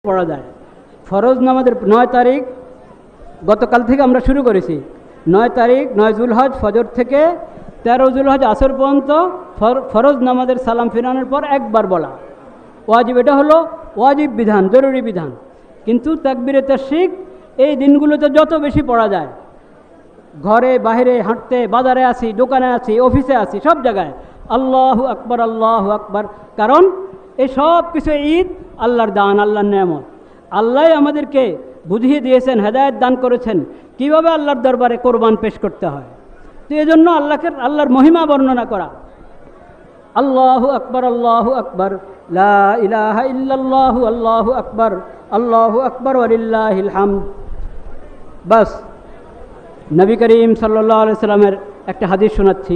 পড়া যায়। ফরজ নামাজের 9 তারিখ গতকাল থেকে আমরা শুরু করেছি। 9 তারিখ 9 জুলহজ ফজর থেকে 13 জুলহজ আসর পর্যন্ত ফরজ নামাজের সালাম ফিরানোর পর একবার বলা ওয়াজিব। এটা হলো ওয়াজিব বিধান, জরুরি বিধান। কিন্তু তাকবীরে তাশরিক এই দিনগুলোতে যত বেশি পড়া যায়, ঘরে বাইরে হাঁটতে, বাজারে আছি, দোকানে আছি, অফিসে আছি, সব জায়গায় আল্লাহু আকবার, আল্লাহু আকবার। কারণ এই সব কিছু ঈদ, আল্লাহর দান, আল্লাহর নেয়ামত। আল্লাহ আমাদেরকে বুঝিয়ে দিয়েছেন, হেদায়েত দান করেছেন কিভাবে আল্লাহর দরবারে কোরবান পেশ করতে হয়। তো এই জন্য আল্লাহর মহিমা বর্ণনা করা। আল্লাহু আকবার, আল্লাহু আকবার, লা ইলাহা ইল্লাল্লাহু, আল্লাহু আকবার, আল্লাহু আকবার ওয়ালিল্লাহিল হামদ। বাস। নবী করিম সাল্লাল্লাহু আলাইহি সাল্লামের একটা হাদিস শোনাচ্ছি।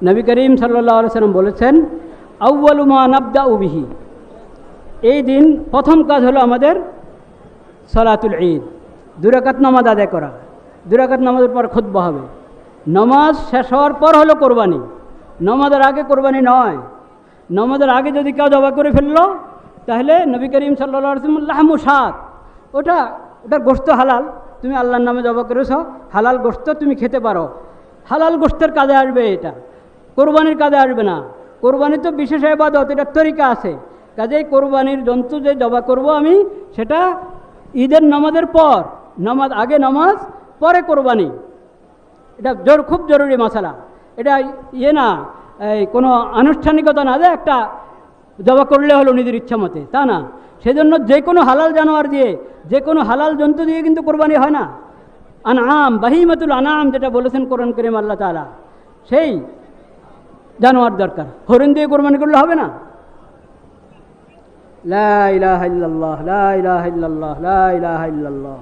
নবী করিম সাল্লাল্লাহু আলাইহি সাল্লাম বলেছেন, আউয়ালু মা নাবদাউ বিহি, এই দিন প্রথম কাজ হলো আমাদের সালাতুল ঈদ, 2 রাকাত নামাজ আদায় করা। 2 রাকাত নামাজের পর খুতবা হবে। নামাজ শেষ হওয়ার পর হলো কোরবানি, নামাজের আগে কোরবানি নয়। নামাজের আগে যদি কেউ জবাই করে ফেললো তাহলে নবী করিম সাল্লাল্লাহু আলাইহি ওয়াসাল্লাম লাহমু শাত, ওটার গোশত হালাল, তুমি আল্লাহর নামে জবাই করেছো, হালাল গোশত তুমি খেতে পারো। হালাল গোশতের কাজে আসবে, এটা কোরবানির কাজে আসবে না। কোরবানি তো বিশেষ ইবাদত, এটার তরিকা আছে। কাজেই কোরবানির জন্তু যে জবাই করব আমি, সেটা ঈদের নামাজের পর, নামাজ আগে নামাজ, পরে কোরবানি। এটা খুব জরুরি মশালা। এটা না এই কোনো আনুষ্ঠানিকতা না যে একটা জবাই করলে হলো নিজের ইচ্ছা মতে, তা না। সেজন্য যে কোনো হালাল জানোয়ার দিয়ে, যে কোনো হালাল জন্তু দিয়ে কিন্তু কোরবানি হয় না। আনআম, বাহিমাতুল আনাম যেটা বলেছেন কোরআন কারীম আল্লাহ তাআলা, সেই জানোয়ার দরকার। হরিণ দিয়ে কোরবানি করলে হবে না। লা ইলাহা ইল্লাল্লাহ, লা ইলাহা ইল্লাল্লাহ, লা ইলাহা ইল্লাল্লাহ,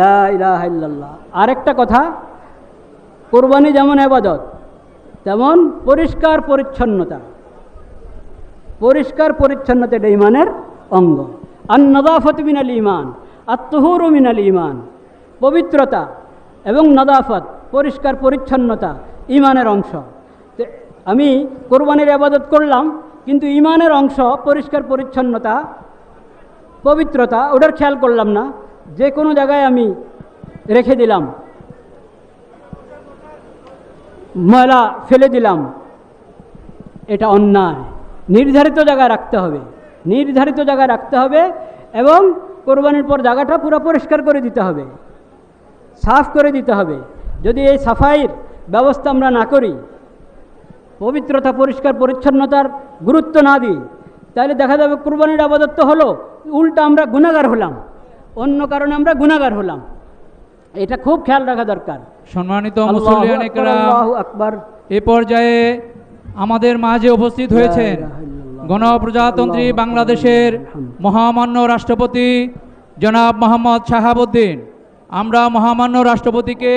লা ইলাহা ইল্লাল্লাহ। আরেকটা কথা, কোরবানি যেমন ইবাদত তেমন পরিষ্কার পরিচ্ছন্নতা। পরিষ্কার পরিচ্ছন্নতা এটা ঈমানের অঙ্গ। আন-নাযাফাতু মিনাল ঈমান, আত-তুহুরু মিনাল ঈমান। পবিত্রতা এবং নাযাফাত, পরিষ্কার পরিচ্ছন্নতা ঈমানের অংশ। আমি কোরবানির ইবাদত করলাম, কিন্তু ঈমানের অংশ পরিষ্কার পরিচ্ছন্নতা, পবিত্রতা, ওটার খেয়াল করলাম না। যে কোনো জায়গায় আমি রেখে দিলাম, ময়লা ফেলে দিলাম, এটা অন্যায়। নির্ধারিত জায়গায় রাখতে হবে, নির্ধারিত জায়গায় রাখতে হবে। এবং কোরবানির পর জায়গাটা পুরো পরিষ্কার করে দিতে হবে, সাফ করে দিতে হবে। যদি এই সাফাইয়ের ব্যবস্থা আমরা না করি, পবিত্রতা, পরিষ্কার পরিচ্ছন্নতার গুরুত্ব না দিই, তাহলে দেখা যাবে কোরবানির ইবাদত তো হলো, উল্টা আমরা গুনাহগার হলাম, অন্য কারণে আমরা গুনাহগার হলাম। এটা খুব খেয়াল রাখা দরকার। সম্মানিত মুসল্লিয়ান ইকরাম, আল্লাহু আকবার। এ পর্যায়ে আমাদের মাঝে উপস্থিত হয়েছেন গণপ্রজাতন্ত্রী বাংলাদেশের মহামান্য রাষ্ট্রপতি জনাব মোহাম্মদ শাহাবুদ্দিন। আমরা মহামান্য রাষ্ট্রপতিকে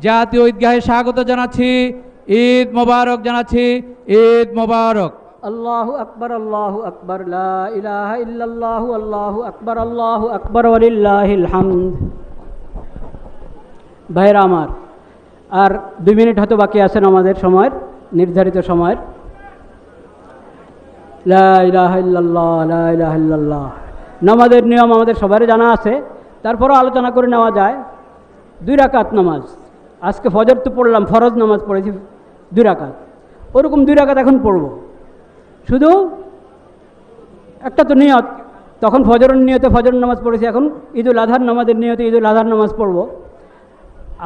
জাতীয় ঈদগাহে স্বাগত জানাচ্ছি, ঈদ মোবারক জানাচ্ছি, ঈদ মোবারক। আল্লাহু আকবার, আল্লাহু আকবার, লা ইলাহা ইল্লাল্লাহু, আল্লাহু আকবার, আল্লাহু আকবার ওয়ালিল্লাহিল হামদ। ভাইরা আমার, আর 2 মিনিট হয়তো বাকি আছেন আমাদের সময়ের, নির্ধারিত সময়ের। লা ইলাহা ইল্লাল্লাহ, লা ইলাহা ইল্লাল্লাহ। নামাজের নিয়ম আমাদের সবারই জানা আছে, তারপরও আলোচনা করে নেওয়া যায়। 2 রাকাত নামাজ, আজকে ফজর তো পড়লাম, ফরজ নামাজ পড়েছি 2 রাকাত, ওরকম 2 রাকাত এখন পড়ব। শুধু একটা তো নিয়ত, তখন ফজরের নিয়তে ফজর নামাজ পড়েছি, এখন ঈদুল আজহার নামাজের নিয়তে ঈদুল আজহার নামাজ পড়ব।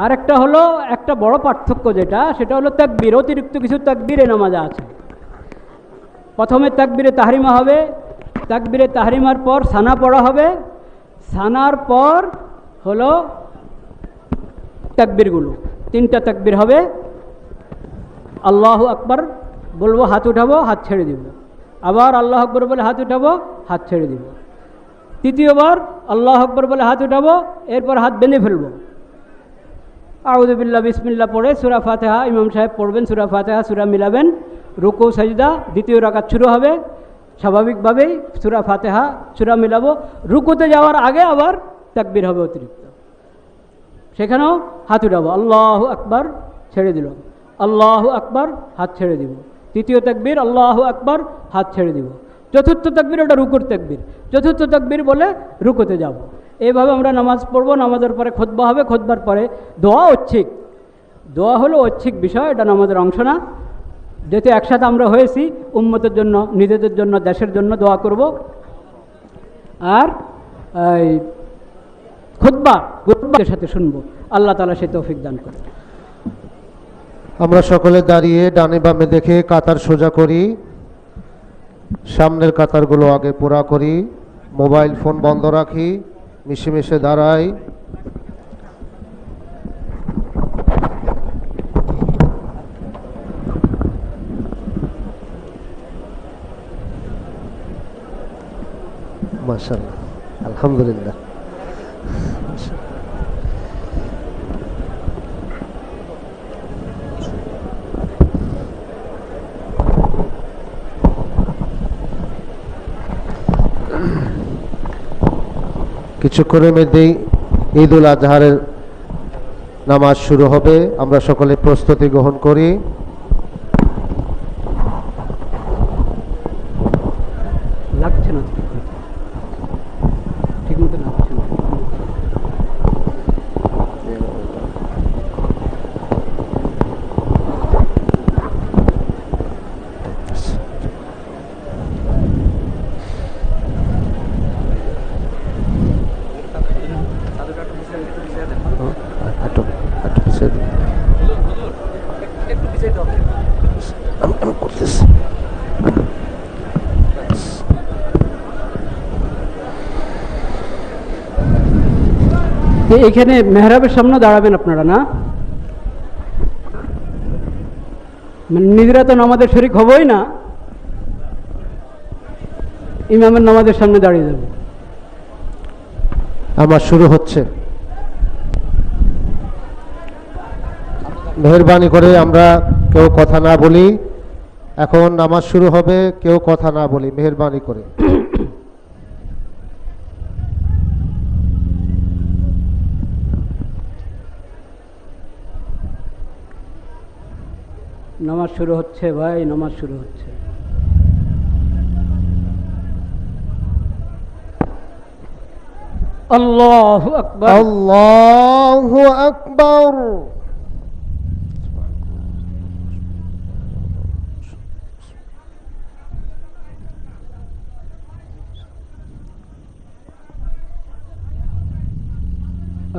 আর একটা হলো, একটা বড় পার্থক্য যেটা, সেটা হলো তাকবীর। অতিরিক্ত কিছু তাকবীরে নামাজে আছে। প্রথমে তাকবীরে তাহরিমা হবে, তাকবীরে তাহরিমার পর সানা পড়া হবে, সানার পর হলো তাকবীরগুলো, 3টা তাকবীর হবে। আল্লাহু আকবার বলবো, হাত উঠাবো, হাত ছেড়ে দিব। আবার আল্লাহ আকবর বলে হাত উঠাবো, হাত ছেড়ে দিব। তৃতীয়বার আল্লাহ আকবর বলে হাত উঠাবো, এরপর হাত বেঁধে ফেলবো। আউযু বিল্লাহ, বিসমিল্লাহ পড়ে সূরা ফাতিহা ইমাম সাহেব পড়বেন, সূরা ফাতিহা সূরা মিলাবেন, রুকু সাজদা, দ্বিতীয় রাকাত শুরু হবে। স্বাভাবিকভাবেই সূরা ফাতিহা সূরা মিলাবো। রুকুতে যাওয়ার আগে আবার তাকবীর হবে অতিরিক্ত, সেখানেও হাত উঠাবো। আল্লাহু আকবার, ছেড়ে দিল, আল্লাহু আকবার, হাত ছেড়ে দিব। তৃতীয় তাকবীর আল্লাহু আকবার, হাত ছেড়ে দিব। চতুর্থ তাকবীর ওটা রুকুর তাকবীর, চতুর্থ তাকবীর বলে রুকুতে যাব। এইভাবে আমরা নামাজ পড়ব। নামাজের পরে খুতবা হবে, খুতবার পরে দোয়া ঐচ্ছিক। দোয়া হলো ঐচ্ছিক বিষয়, এটা নামাজের অংশ না। যেহেতু একসাথে আমরা হয়েছি, উম্মতের জন্য, নিজেদের জন্য, দেশের জন্য দোয়া করব। আর এই খুতবার সাথে শুনবো। আল্লাহ তাআলা সে তৌফিক দান করে। আমরা সকলে দাঁড়িয়ে ডানে বামে দেখে কাতার সোজা করি, সামনের কাতারগুলো আগে পুরা করি, মোবাইল ফোন বন্ধ রাখি, মিশে মিশে দাঁড়াই। মাশাআল্লাহ, আলহামদুলিল্লাহ। কিছুক্ষণের মধ্যেই ঈদ উল আজহার নামাজ শুরু হবে। আমরা সকলে প্রস্তুতি গ্রহণ করি। লাগছে না, ঠিক মতো লাগছে না। আমি করতেছি। এখানে মেহরাবের সামনে দাঁড়াবেন আপনারা, না মানে নিজেরা তো নামাজের শরীক হবই না, ইমামের নামাজের সামনে দাঁড়িয়ে যাবে। আমার শুরু হচ্ছে। মেহেরবানি করে আমরা কেউ কথা না বলি। এখন নামাজ শুরু হবে, কেউ কথা না বলি, মেহেরবানি করে। নামাজ শুরু হচ্ছে ভাই, নামাজ শুরু হচ্ছে। আল্লাহু আকবার, আল্লাহু আকবার।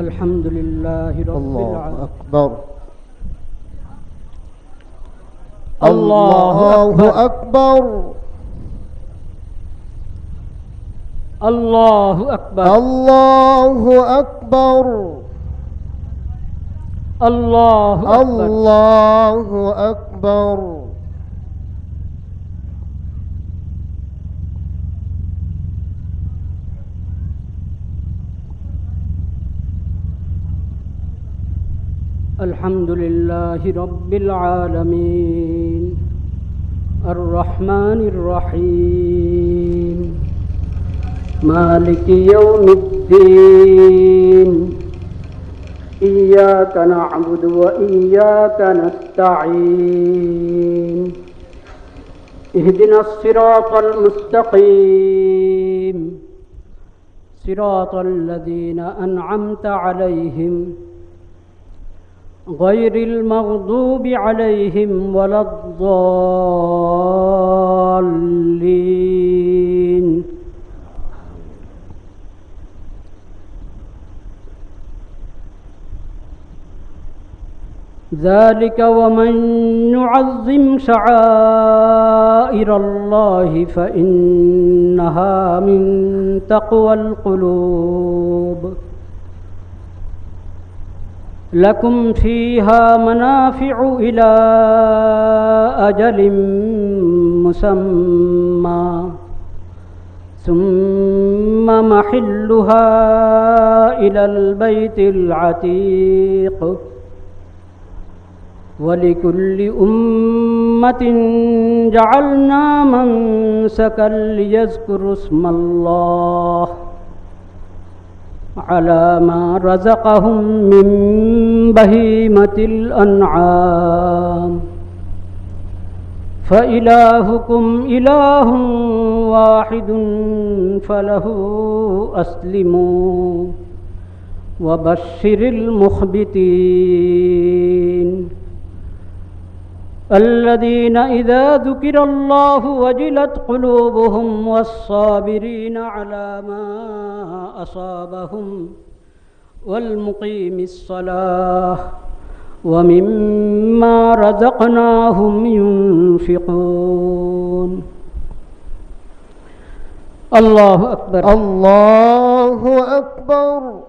আলহামদুলিল্লাহি রাব্বিল আল্লাহু আলামিন। আকবার। আল্লাহু আল্লাহু আকবার, আকবার। আল্লাহু আকবার, আল্লাহু আকবার। আল্লাহু আকবার, আল্লাহু আকবার। আলহামদুলিল্লাহি রাব্বিল আলামিন, আর রহমানির রহিম, মালিকি ইয়াউমিদ্দিন, ইয়্যাকা না'বুদু ওয়া ইয়্যাকা নাস্তাঈন, ইহদিনাস সিরাতাল মুস্তাকিম, সিরাতাল লাযীনা আন'আমতা আলাইহিম غير المغضوب عليهم ولا الضالين. ذلك ومن يعظم شعائر الله فإنها من تقوى القلوب. لكم فيها منافع إلى أجل مسمى ثم محلها إلى البيت العتيق ولكل أمة جعلنا منسكا ليذكروا اسم الله على ما رزقهم من بهيمة الأنعام فإلهكم إله واحد فله أسلموا وبشر المخبتين الذين إذا ذكر الله وجلت قلوبهم والصابرين على ما أصابهم والمقيم الصلاة ومما رزقناهم ينفقون الله أكبر الله أكبر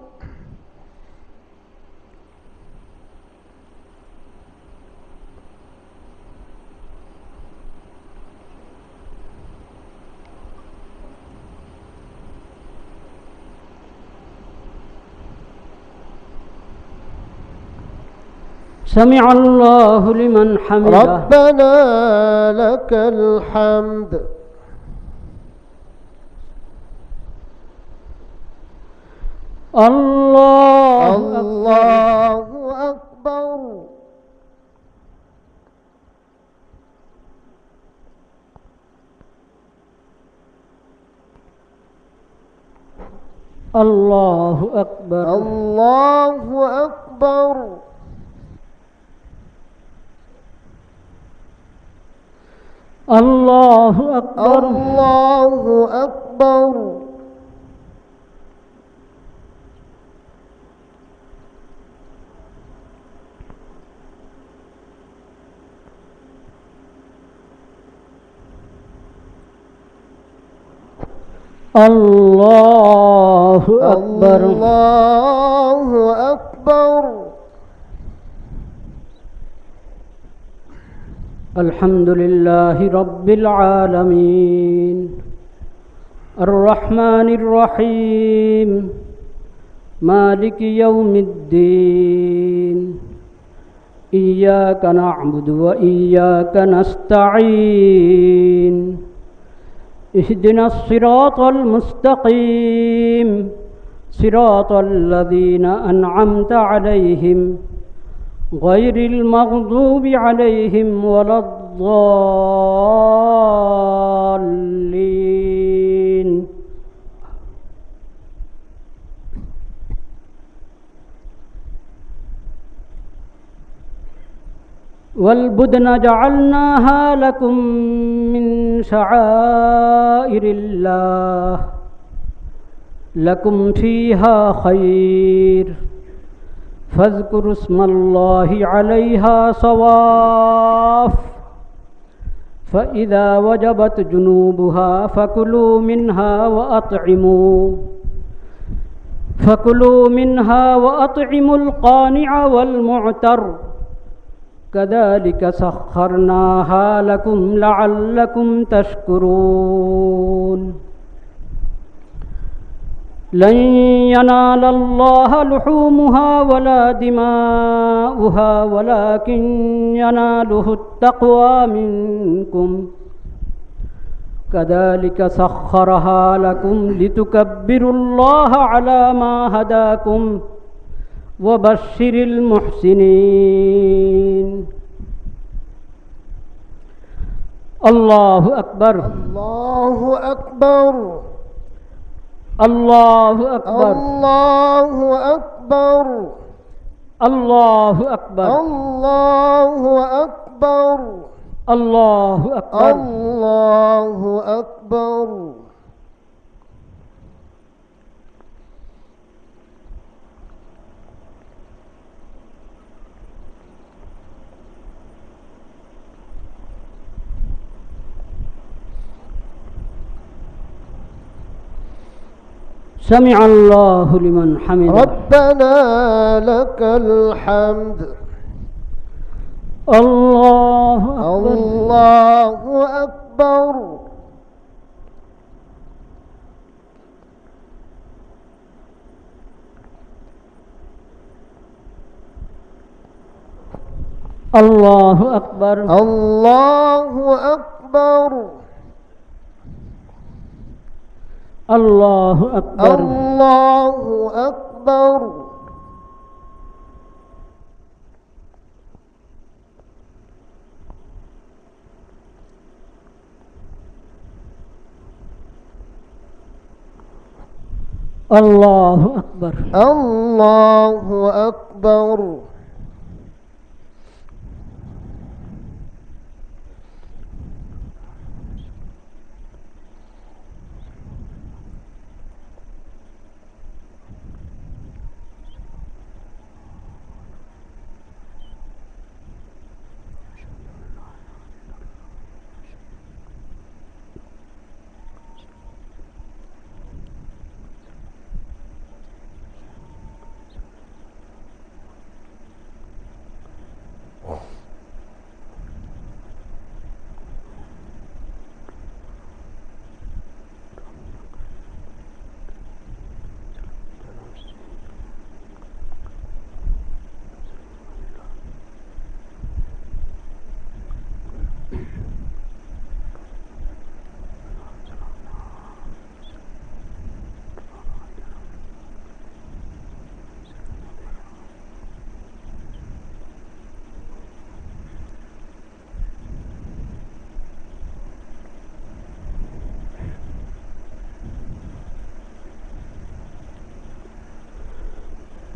سمع الله لمن حمده ربنا لك الحمد الله الله أكبر الله أكبر الله أكبر الله أكبر الله أكبر الله أكبر الله أكبر الحمد لله رب العالمين الرحمن الرحيم مالك يوم الدين إياك نعبد وإياك نستعين اهدنا الصراط المستقيم صراط الذين أنعمت عليهم غير المغضوب عليهم ولا الضالين والبدن جعلناها لكم من شعائر الله لكم فيها خير فاذكروا اسم الله عليها صواف فإذا وجبت جنوبها فكلوا منها وأطعموا القانع والمعتر كذلك سخرناها لكم لعلكم تشكرون لن ينال الله لحومها ولا دماؤها ولكن يناله التقوى منكم كذلك سخرها لكم لتكبروا الله على ما هداكم وبشر المحسنين الله أكبر الله أكبر الله أكبر الله أكبر الله أكبر الله أكبر الله أكبر الله أكبر سمع الله لمن حمده ربنا لك الحمد الله أكبر الله أكبر الله أكبر الله أكبر الله أكبر الله أكبر আল্লাহু আকবার। আল্লাহু আকবার।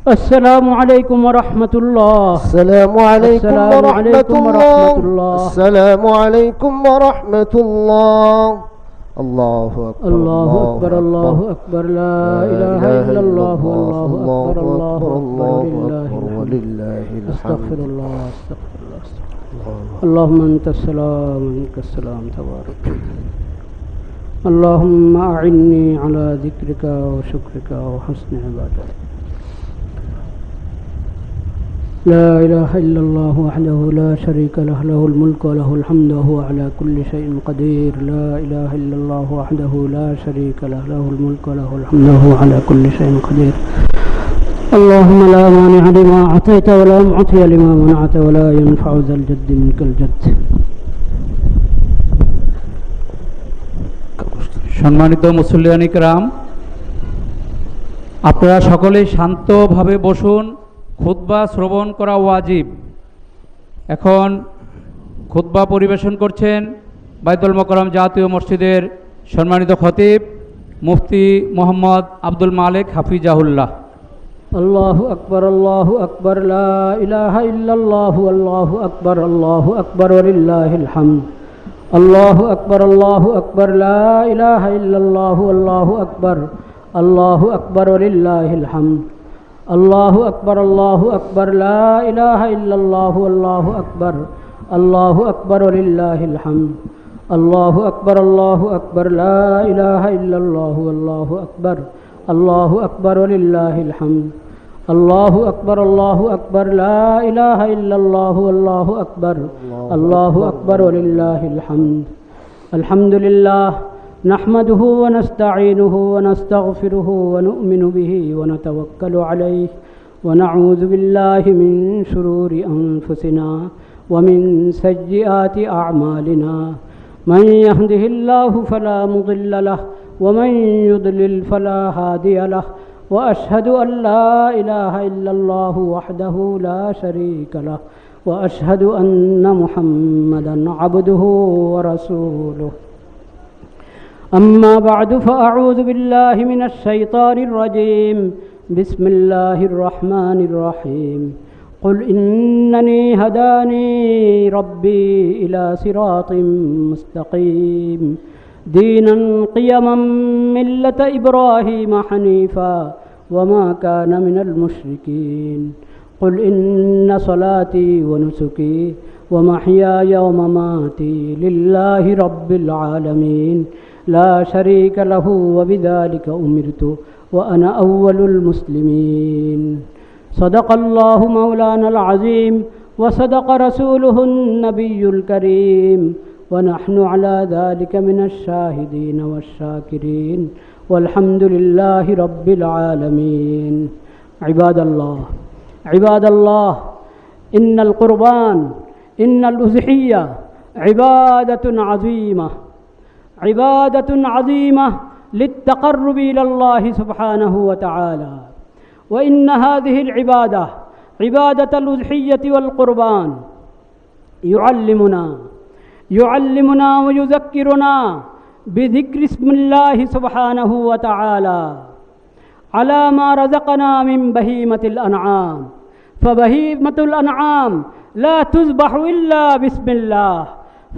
السلام عليكم ورحمة الله. السلام عليكم السلام عليكم ورحمة ورحمة الله. الله. السلام عليكم ورحمة الله. الله أكبر. الله أكبر. الله أكبر. لا إله إلا الله. والله أكبر. الله أكبر. ولله الحمد. أستغفر الله. أستغفر الله. اللهم أنت السلام ومنك السلام. تبارك. اللهم أعني على ذكرك وشكرك وحسن عبادتك. لا إله إلا الله وحده لا شريك له، له الملك وله الحمد وهو على كل شيء قدير. لا إله إلا الله وحده لا شريك له، له الملك وله الحمد وهو على كل شيء قدير. اللهم لا مانع لما أعطيت ولا معطي لما منعت ولا ينفع ذا الجد منك الجد. সম্মানিত মুসল্লিয়ান ইকরাম, আপনারা সকলেই শান্তভাবে বসুন। খুতবা শ্রবণ করা ওয়াজিব। এখন খুতবা পরিবেশন করছেন বাইতুল মোকাররম জাতীয় মসজিদের সম্মানিত খতিব মুফতি মোহাম্মদ আব্দুল মালিক হাফিজাহুল্লাহ। আল্লাহু আকবার। আল্লাহু আকবার। লা ইলাহা ইল্লাল্লাহ। আল্লাহু আকবার। আল্লাহু আকবার ওয়ালিল্লাহিল হামদ। আল্লাহু আকবার। আল্লাহু আকবার। লা ইলাহা ইল্লাল্লাহ। আল্লাহু আকবার। আল্লাহু আকবার ওয়ালিল্লাহিল হামদ। আল্লাহু আকবার। আল্লাহু আকবার। লা ইলাহা ইল্লাল্লাহ। আল্লাহু আকবার। আল্লাহু আকবার ওয়ালিল্লাহিল হামদ। আল্লাহু আকবার। আল্লাহু আকবার। লা ইলাহা ইল্লাল্লাহ। আল্লাহু আকবার। আল্লাহু আকবার ওয়ালিল্লাহিল হামদ। আল্লাহু আকবার। আল্লাহু আকবার। লা ইলাহা ইল্লাল্লাহ। আল্লাহু আকবার। আল্লাহু আকবার ওয়ালিল্লাহিল হামদ। আলহামদুলিল্লাহ نحمده ونستعينه ونستغفره ونؤمن به ونتوكل عليه ونعوذ بالله من شرور أنفسنا ومن سيئات أعمالنا. من يهده الله فلا مضل له ومن يضلل فلا هادي له. وأشهد أن لا إله إلا الله وحده لا شريك له وأشهد أن محمدا عبده ورسوله. أما بعد فأعوذ بالله من الشيطان الرجيم. بسم الله الرحمن الرحيم. قل إنني هداني ربي إلى صراط مستقيم دينا قيما ملة إبراهيم حنيفا وما كان من المشركين. قل إن صلاتي ونسكي ومحياي ومماتي لله رب العالمين لا شريك له وبذلك أمرت وأنا أول المسلمين. صدق الله مولانا العظيم وصدق رسوله النبي الكريم ونحن على ذلك من الشاهدين والشاكرين والحمد لله رب العالمين. عباد الله، عباد الله، إن القربان، إن الأضحية عبادة عظيمة، عبادة عظيمة للتقرب إلى الله سبحانه وتعالى. وإن هذه العبادة، عبادة الأضحية والقربان، يعلمنا ويذكرنا بذكر اسم الله سبحانه وتعالى. على ما رزقنا من بهيمة الأنعام، فبهيمة الأنعام لا تذبح إلا بسم الله،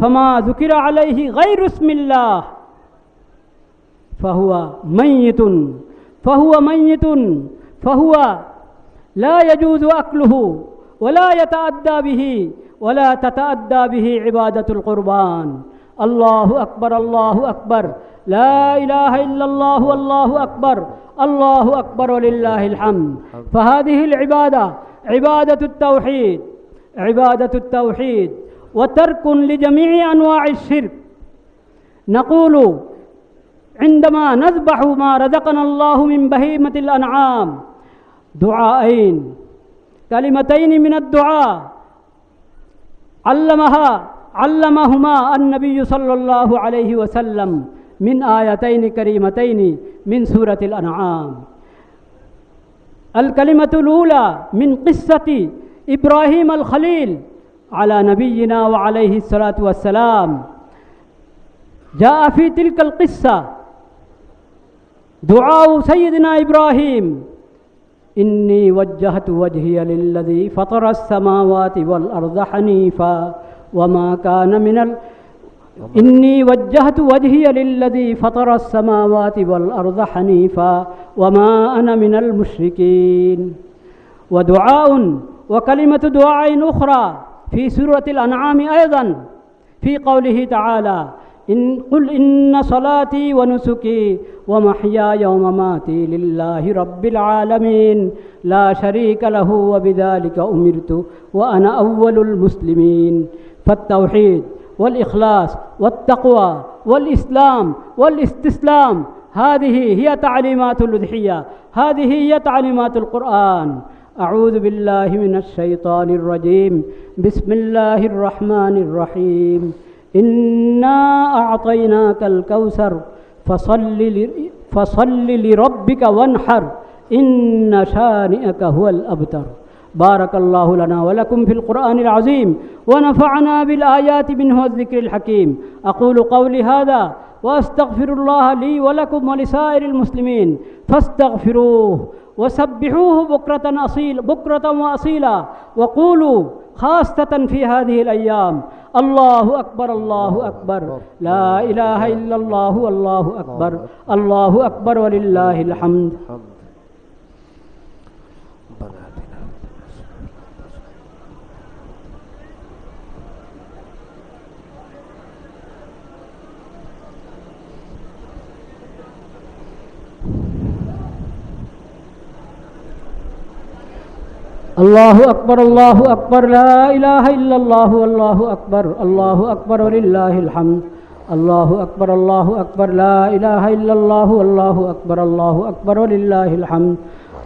فما ذكر عليه غير اسم الله فهو ميت فهو لا يجوز أكله ولا يتأدى به ولا تتأدى به عبادة القربان. الله أكبر الله أكبر، لا إله إلا الله والله أكبر، الله أكبر ولله الحمد. فهذه العبادة عبادة التوحيد وترك لجميع أنواع الشرك. نقول عندما نذبح ما رزقنا الله من بهيمة الأنعام دعاءين، كلمتين من الدعاء علمهما النبي صلى الله عليه وسلم من آيتين كريمتين من سورة الأنعام. الكلمة الأولى من قصة إبراهيم الخليل على نبينا وعليه الصلاة والسلام. جاء في تلك القصة دعاء سيدنا إبراهيم: إني وجهت وجهي للذي فطر السماوات والأرض حنيفا وما كان من إني وجهت وجهي للذي فطر السماوات والأرض حنيفا وما أنا من المشركين. وكلمة دعاء أخرى في سورة الأنعام أيضا في قوله تعالى: قل إن صلاتي ونسكي ومحياي ومماتي لله رب العالمين لا شريك له وبذلك أمرت وأنا أول المسلمين. فالتوحيد والإخلاص والتقوى والإسلام والاستسلام هذه هي تعليمات الأضحية، هذه هي تعليمات القرآن. أعوذ بالله من الشيطان الرجيم. بسم الله الرحمن الرحيم. إنا أعطيناك الكوثر فصل لربك وانحر إن شانئك هو الأبتر. بارك الله لنا ولكم في القرآن العظيم ونفعنا بالآيات منه والذكر الحكيم. أقول قولي هذا وأستغفر الله لي ولكم ولسائر المسلمين فاستغفروه وسبحوه بكرة وأصيلا، وقولوا خاصة في هذه الأيام: الله أكبر الله أكبر، لا إله إلا الله والله أكبر، الله أكبر ولله الحمد. الله أكبر الله أكبر، لا إله إلا الله والله أكبر، الله أكبر ولله الحمد. الله أكبر الله أكبر، لا إله إلا الله والله أكبر، الله أكبر ولله الحمد.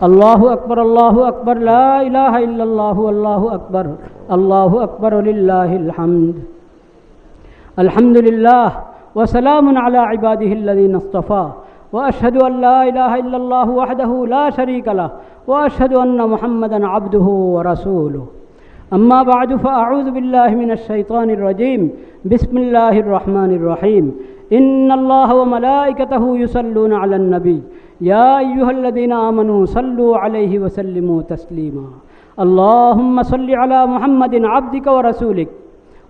الله أكبر الله أكبر، لا إله إلا الله والله أكبر، الله أكبر ولله الحمد. الحمد لله وسلام على عباده الذين اصطفى، وأشهد أن لا إله إلا الله وحده لا شريك له، وأشهد أن محمدًا عبده ورسوله. أما بعد، فأعوذ بالله من الشيطان الرجيم. بسم الله الرحمن الرحيم. إن الله وملائكته يصلون على النبي يا أيها الذين آمنوا صلوا عليه وسلموا تسليما. اللهم صل على محمد عبدك ورسولك،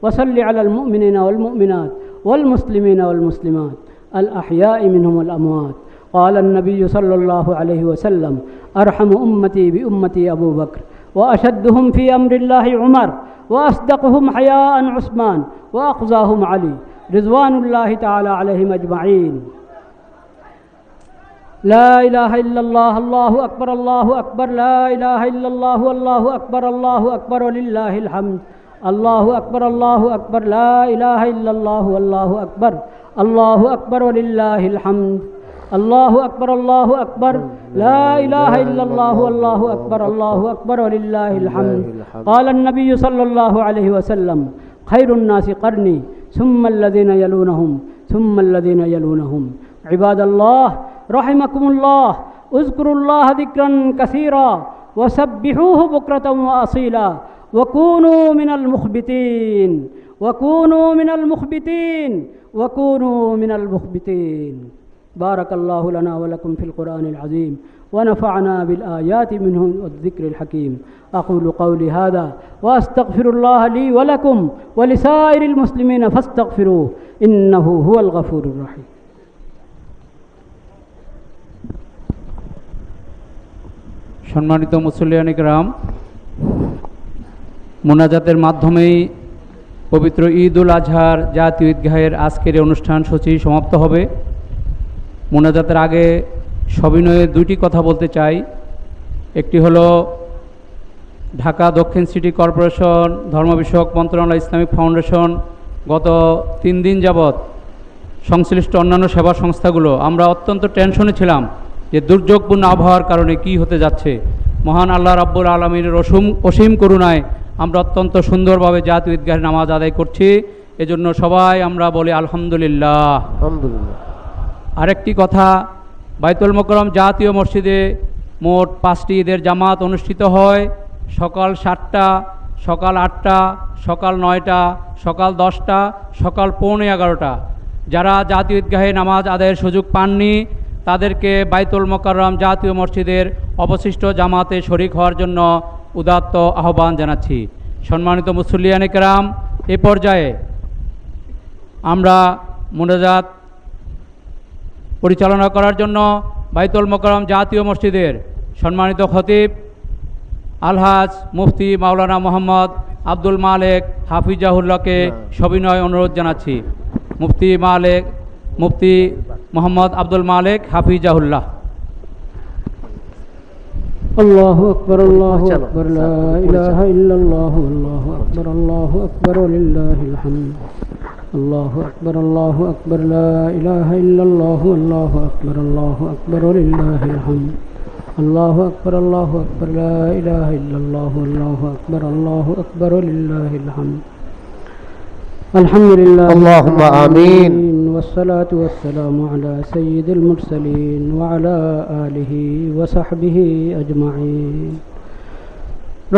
وصل على المؤمنين والمؤمنات والمسلمين والمسلمات الأحياء منهم والأموات. قال النبي صلى الله عليه وسلم: أرحم أمتي بأمتي أبو بكر، وأشدهم في أمر الله عمر، وأصدقهم حياء عثمان، وأقضاهم علي رضوان الله تعالى عليهم أجمعين. لا إله إلا الله، الله أكبر الله أكبر، لا إله إلا الله والله أكبر، الله أكبر ولله الحمد. الله أكبر الله أكبر، لا إله إلا الله والله أكبر، الله أكبر ولله الحمد. الله أكبر الله أكبر، لا إله إلا الله والله أكبر، الله أكبر ولله الحمد. قال النبي صلى الله عليه وسلم: خير الناس قرني ثم الذين يلونهم ثم الذين يلونهم. عباد الله رحمكم الله، اذكروا الله ذكرا كثيرا وسبحوه بكرة وأصيلا، وكونوا من المخبتين، وكونوا من المخبتين، وكونوا من المخبتين. بارك الله لنا ولكم في القرآن العظيم ونفعنا بالآيات منه والذكر الحكيم. أقول قولي هذا وأستغفر الله لي ولكم ولسائر المسلمين فاستغفروه إنه هو الغفور الرحيم. সম্মানিত মুসল্লিয়ান কিরাম, মোনাজাতের মাধ্যমেই পবিত্র ঈদ উল আজহার জাতীয় ঈদগাহের আজকের এই অনুষ্ঠান সূচি সমাপ্ত হবে। মোনাজাতের আগে সবিনয়ে দুইটি কথা বলতে চাই। একটি হলো ঢাকা দক্ষিণ সিটি কর্পোরেশন, ধর্ম বিষয়ক মন্ত্রণালয়, ইসলামিক ফাউন্ডেশন গত 3 দিন যাবৎ সংশ্লিষ্ট অন্যান্য সেবা সংস্থাগুলো আমরা অত্যন্ত টেনশনে ছিলাম যে দুর্যোগপূর্ণ আবহাওয়ার কারণে কি হতে যাচ্ছে। মহান আল্লাহ রাব্বুল আলামিনের অসীম করুণায় আমরা অত্যন্ত সুন্দরভাবে জাতীয় ঈদগাহের নামাজ আদায় করছি। এজন্য সবাই আমরা বলি আলহামদুলিল্লাহ। আলহামদুলিল্লাহ। আরেকটি কথা, বাইতুল মোকাররম জাতীয় মসজিদে মোট 5টি ঈদের জামাত অনুষ্ঠিত হয়। সকাল 7টা, সকাল 8টা, সকাল 9টা, সকাল 10টা, সকাল 11:15। যারা জাতীয় ঈদগাহে নামাজ আদায়ের সুযোগ পাননি তাদেরকে বাইতুল মোকাররম জাতীয় মসজিদের অবশিষ্ট জামাতে শরিক হওয়ার জন্য উদাত্ত আহ্বান জানাচ্ছি। সম্মানিত মুসল্লিয়ানে কেরাম, এ পর্যায়ে আমরা মোনাজাত পরিচালনা করার জন্য বাইতুল মোকাররম জাতীয় মসজিদের সম্মানিত খতিব আলহাজ মুফতি মাওলানা মোহাম্মদ আব্দুল মালেক হাফিজাহুল্লাহকে সবিনয় অনুরোধ জানাচ্ছি। মুফতি মোহাম্মদ আব্দুল মালেক হাফিজাহুল্লাহ। الله أكبر الله أكبر لا إله إلا الله والله أكبر الله أكبر ولله الحمد. الله أكبر الله أكبر لا إله إلا الله والله أكبر الله أكبر ولله الحمد. الله أكبر الله أكبر لا إله إلا الله والله أكبر الله أكبر ولله الحمد. الحمد لله اللهم آمين. والصلاة والسلام على سيد المرسلين وعلى آله وصحبه أجمعين.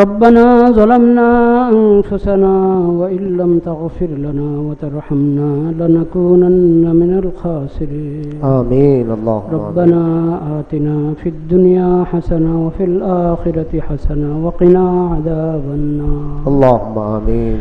ربنا ظلمنا أنفسنا وإن لم تغفر لنا وترحمنا لنكونن من الخاسرين. آمين. اللهم ربنا آتنا في الدنيا حسنة وفي الآخرة حسنة وقنا عذاب النار. اللهم آمين.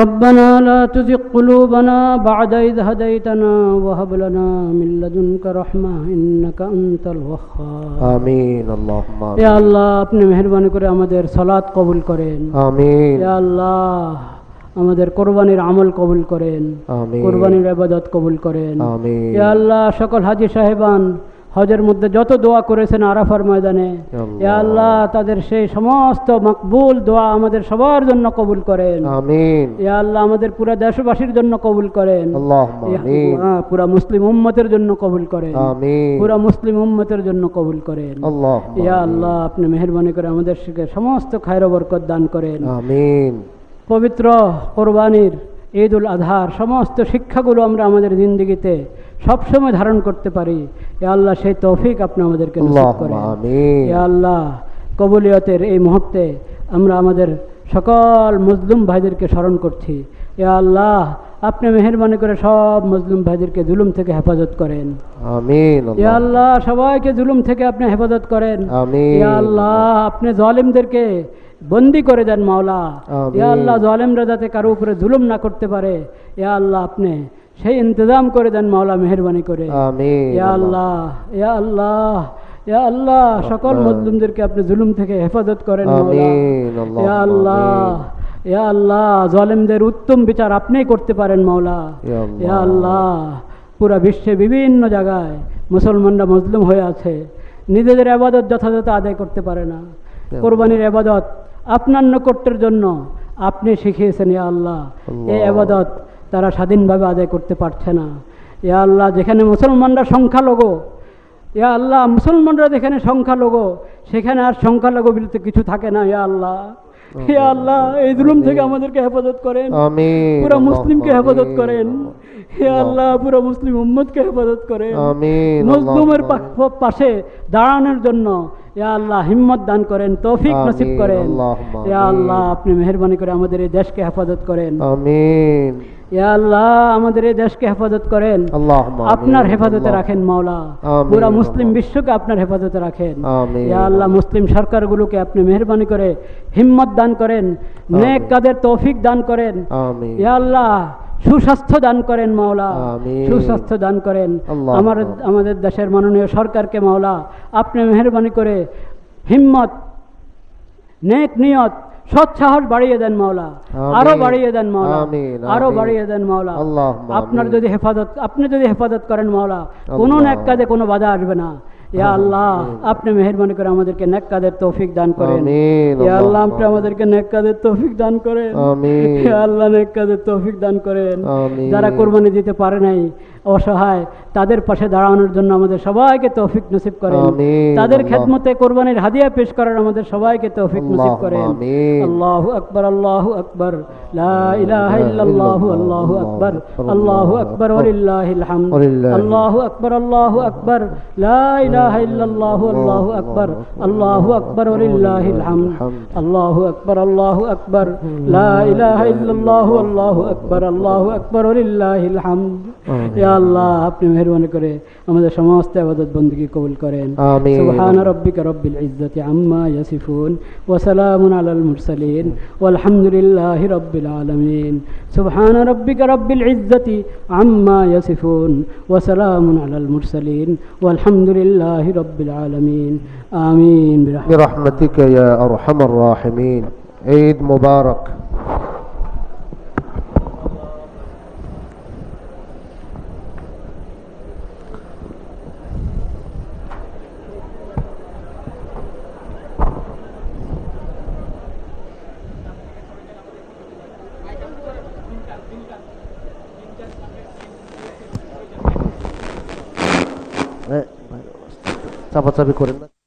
ربنا لا تزغ قلوبنا بعد إذ هديتنا وهب لنا من لدنك رحمة إنك أنت الوهاب. آمين. اللهم آمين. يا الله আপনি মেহেরবানি করে আমাদের সালাত কবুল করেন। آمين. يا الله আমাদের কোরবানির আমল কবুল করেন। آمين. কোরবানির ইবাদত কবুল করেন। آمين. ইয়া আল্লাহ সকল হাজী সাহেবান হজের মধ্যে যত দোয়া করেছেন আরাফার ময়দানে, ইয়া আল্লাহ তাদের সেই সমস্ত মকবুল দোয়া আমাদের সবার জন্য কবুল করেন। آمين. ইয়া আল্লাহ আমাদের পুরা দেশবাসীর জন্য কবুল করেন। اللهم آمين. পুরা মুসলিম উম্মতের জন্য কবুল করেন। آمين. পুরা মুসলিম উম্মতের জন্য কবুল করেন। اللهم ইয়া آمين. আল্লাহ আপনি মেহেরবানি করে আমাদের সমস্ত খায়র বরকত দান করেন। آمين. পবিত্র কোরবানির ঈদ উল আজহার সমস্ত শিক্ষাগুলো আমরা আমাদের জিন্দেগিতে সবসময় ধারণ করতে পারি। ইয়া আল্লাহ সেই তৌফিক আপনি আমাদেরকে নসিব করেন। اللهم آمين. ইয়া আল্লাহ কবুলিয়তের এই মুহূর্তে আমরা আমাদের সকল মুসলিম ভাইদেরকে স্মরণ করছি। ইয়া আল্লাহ আপনি মেহেরবানি করে সব মুসলিম ভাইদেরকে জুলুম থেকে হেফাজত করেন। آمين. ইয়া আল্লাহ সবাইকে জুলুম থেকে আপনি হেফাজত করেন। آمين. ইয়া আল্লাহ আপনি জালিমদেরকে বন্দি করে দেন মাওলা। আমিন। ইয়া আল্লাহ জালিমরা যাতে কারো উপরে জুলুম না করতে পারে, ইয়া আল্লাহ আপনি সেই ইন্তজাম করে দেন মাওলা মেহেরবানি করে। آمين. ইয়া আল্লাহ ইয়া আল্লাহ ইয়া আল্লাহ সকল মুসলিমদেরকে আপনি জুলুম থেকে হেফাজত করেন মাওলা। آمين. ইয়া اللهم আল্লাহ آمين. ইয়া আল্লাহ জালিমদের উত্তম বিচার আপনিই করতে পারেন মাওলা। ইয়া আল্লাহ। ইয়া আল্লাহ পুরা বিশ্বে বিভিন্ন জায়গায় মুসলমানরা মজলুম হয়ে আছে, নিজেদের ইবাদত যথাযথ আদায় করতে পারে না। কোরবানির ইবাদত আপনার নৈকট্যের জন্য আপনি শিখিয়েছেন ইয়া আল্লাহ। এই ইবাদত তারা স্বাধীনভাবে আদায় করতে পারছে না। ইয়া আল্লাহ যেখানে মুসলমানরা সংখ্যালঘু, ইয়া আল্লাহ মুসলমানরা যেখানে সংখ্যালঘু সেখানে আর সংখ্যালঘু বলতে কিছু থাকে না। ইয়া আল্লাহ ইয়া আল্লাহ এই জুলুম থেকে আমাদেরকে হেফাজত করেন। آمين. পুরা মুসলিমকে اللهم হেফাজত آمين. করেন। ইয়া আল্লাহ পুরা মুসলিম উম্মতকে হেফাজত করেন। آمين. মজলুমের اللهم পাশে দাঁড়ানোর জন্য ইয়া আল্লাহ হিম্মত দান করেন, তৌফিক নসিব আমিন। করেন। আল্লাহুম্মা ইয়া আমিন। আল্লাহ আপনি মেহেরবানি করে আমাদের এই দেশকে হেফাজত করেন। آمين. ইয়া আল্লাহ আমাদের এই দেশকে হেফাজত করেন, আল্লাহুম্মা আমিন। আপনার হেফাজতে আল্লাহ- রাখেন মাওলা, আমিন। পুরা মুসলিম বিশ্বকে আপনার হেফাজতে রাখেন। আমিন। ইয়া আল্লাহ মুসলিম সরকারগুলোকে আপনি মেহেরবানি করে হিম্মত দান করেন, নেক কাজের তৌফিক দান করেন। আমিন। ইয়া আল্লাহ সুস্বাস্থ্য দান করেন মাওলা, আমিন। সুস্বাস্থ্য দান করেন। আল্লাহ। আমাদের দেশের মাননীয় সরকারকে মাওলা আপনি মেহেরবানি করে হিম্মত, নেক নিয়ত, সৎ সাহস বাড়িয়ে দেন মাওলা, আমিন। আরো বাড়িয়ে দেন মাওলা, আমিন, আরো আমিন। বাড়িয়ে দেন মাওলা। আল্লাহুম্মা আপনার আমিন। যদি আপনি যদি হেফাজত করেন মাওলা, কোনো আল্লাহ। নেক কাজে কোনো বাধা আসবে না। ইয়া আল্লাহ আমিন। আপনি মেহেরবানি করে আমাদেরকে নেক কাজের তৌফিক দান করেন। আমিন। ইয়া আল্লাহ আল্লাহুম্মা আপনি আমাদেরকে নেক কাজের তৌফিক দান করেন। আমিন। ইয়া আল্লাহ নেক কাজের তৌফিক দান করেন। আমিন। যারা কোরবানি দিতে পারে নাই, অসহায়, তাদের পাশে দাঁড়ানোর জন্য আমাদের সবাইকে তৌফিক নসিব করেন। আমিন। তাদের আল্লাহ। খেদমতে কোরবানির হাদিয়া পেশ করার আমাদের সবাইকে তৌফিক নসিব করেন। আমিন। আল্লাহু আকবার, আল্লাহু আকবার, লা ইলাহা ইল্লাল্লাহু, আল্লাহু আকবার, আল্লাহু আকবার ওয়ালিল্লাহিল হামদ। আল্লাহু আকবার, আল্লাহু আকবার, লা ইলাহা ইল্লাল্লাহু, আল্লাহু আকবার, আল্লাহু আকবার ওয়ালিল্লাহিল হামদ। আল্লাহু আকবার, আল্লাহু আকবার, লা ইলাহা ইল্লাল্লাহু, আল্লাহু আকবার, আল্লাহু আকবার ওয়ালিল্লাহিল হামদ। ইয়া আল্লাহ আপনি মেহেরবানি করে আমাদের সমস্ত ইবাদত বندگی কবুল করেন। আমিন। সুবহান রাব্বিকা রব্বিল ইজ্জাতি আম্মা ইয়াসিফুন ওয়া সালামুন আলাল মুরসালিন ওয়ালহামদুলিল্লাহি রাব্বিল আলামিন। সুবহান রাব্বিকা রব্বিল ইজ্জাতি আম্মা ইয়াসিফুন ওয়া সালামুন আলাল মুরসালিন ওয়ালহামদুলিল্লাহি রাব্বিল আলামিন। আমিন। برحمتك يا أرحم الراحمين. عيد مبارك. চাপাচাপি করেন না।